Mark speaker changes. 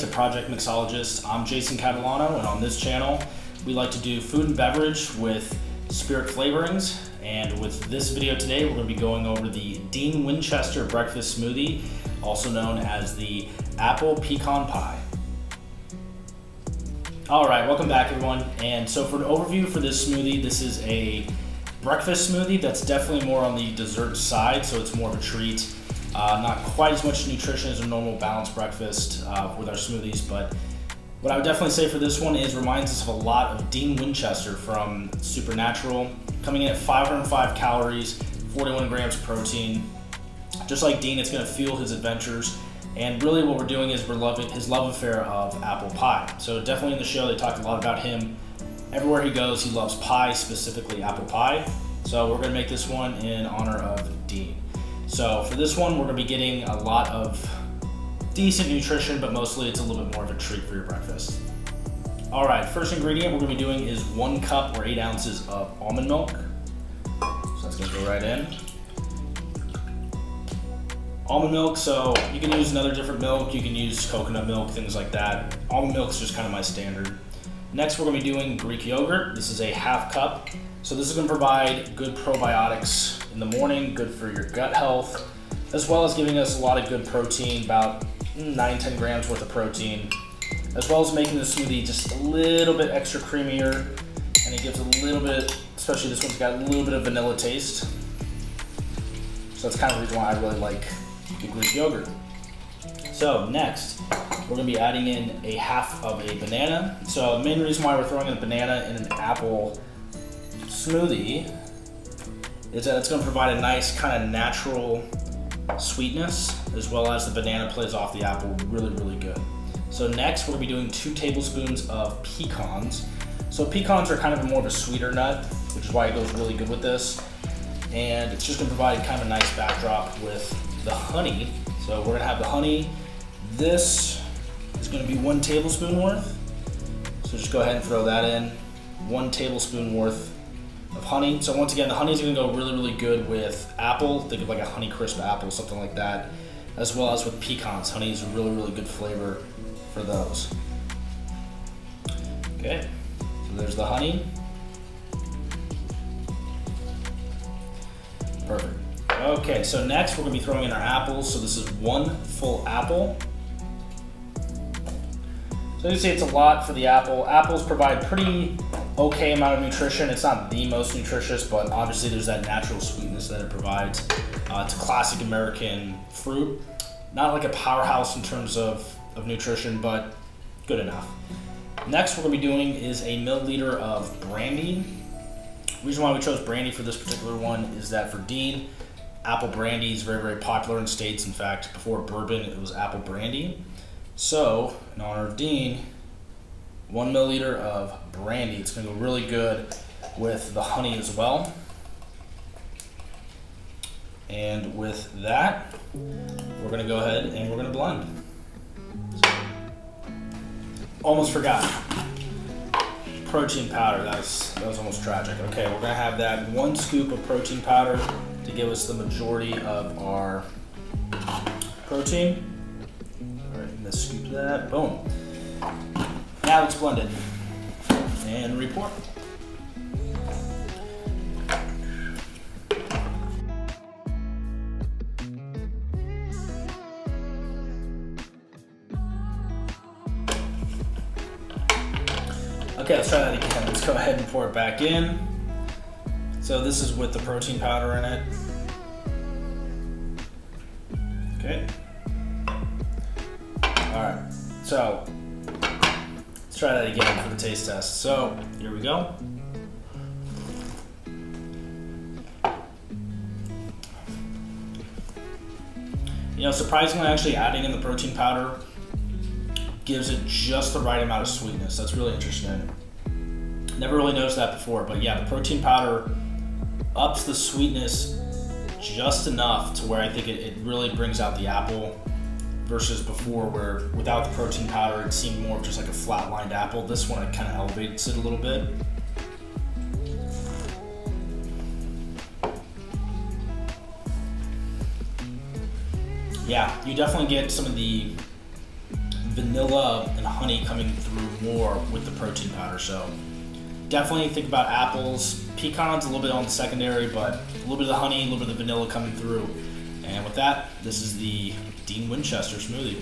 Speaker 1: to Project Mixologist. I'm Jason Catalano, and on this channel, we like to do food and beverage with spirit flavorings. And with this video today, we're going to be going over the Dean Winchester breakfast smoothie, also known as the apple pecan pie. All right, welcome back everyone. And so for an overview for this smoothie, this is a breakfast smoothie that's definitely more on the dessert side, so it's more of a treat. Not quite as much nutrition as a normal balanced breakfast with our smoothies, but what I would definitely say for this one is reminds us of a lot of Dean Winchester from Supernatural, coming in at 505 calories, 41 grams of protein. Just like Dean, it's going to fuel his adventures, and really what we're doing is we're loving his love affair of apple pie. So definitely in the show they talked a lot about him. Everywhere he goes, he loves pie, specifically apple pie. So we're going to make this one in honor of Dean. So for this one, we're going to be getting a lot of decent nutrition, but mostly it's a little bit more of a treat for your breakfast. All right, first ingredient we're going to be doing is 1 cup or 8 ounces of almond milk. So that's going to go right in. Almond milk, so you can use another different milk. You can use coconut milk, things like that. Almond milk is just kind of my standard. Next, we're going to be doing Greek yogurt. This is a 1/2 cup. So this is going to provide good probiotics in the morning, good for your gut health, as well as giving us a lot of good protein, about 9-10 grams worth of protein, as well as making the smoothie just a little bit extra creamier, and it gives a little bit, especially this one's got a little bit of vanilla taste. So that's kind of the reason why I really like the Greek yogurt. So next, we're going to be adding in a 1/2 of a banana. So the main reason why we're throwing in a banana in an apple smoothie is that it's going to provide a nice kind of natural sweetness, as well as the banana plays off the apple really good. So next we're going to be doing 2 tablespoons of pecans. So pecans are kind of more of a sweeter nut, which is why it goes really good with this. And it's just going to provide kind of a nice backdrop with the honey. So we're going to have the honey. This is going to be 1 tablespoon worth. So just go ahead and throw that in. 1 tablespoon worth of honey. So once again, the honey is going to go really good with apple. Think of like a Honey Crisp apple, something like that, as well as with pecans. Honey is a really good flavor for those. Okay, so there's the honey. Perfect. Okay, so next we're going to be throwing in our apples. So this is 1 full apple. So you see it's a lot for the apple. Apples provide pretty okay amount of nutrition. It's not the most nutritious, but obviously there's that natural sweetness that it provides. It's a classic American fruit. Not like a powerhouse in terms of nutrition, but good enough. Next we're going to be doing is a milliliter of brandy. The reason why we chose brandy for this particular one is that for Dean, apple brandy is very popular in States. In fact, before bourbon, it was apple brandy. So, in honor of Dean, 1 milliliter of brandy. It's going to go really good with the honey as well. And with that, we're going to go ahead and we're going to blend. So, almost forgot. Protein powder, that was almost tragic. Okay, we're going to have that 1 scoop of protein powder to give us the majority of our protein. All right, let's scoop that, boom. Now let's blend it and report. Okay, let's try that again. Let's go ahead and pour it back in. So this is with the protein powder in it. Okay. All right, so let's try that again for the taste test. So here we go. You know, surprisingly, actually adding in the protein powder gives it just the right amount of sweetness. That's really interesting. Never really noticed that before, but yeah, the protein powder ups the sweetness just enough to where I think it really brings out the apple, versus before where without the protein powder it seemed more of just like a flat-lined apple. This one, it kind of elevates it a little bit. Yeah, you definitely get some of the vanilla and honey coming through more with the protein powder. So definitely think about apples. Pecans a little bit on the secondary, but a little bit of the honey, a little bit of the vanilla coming through. And with that, this is the Dean Winchester smoothie.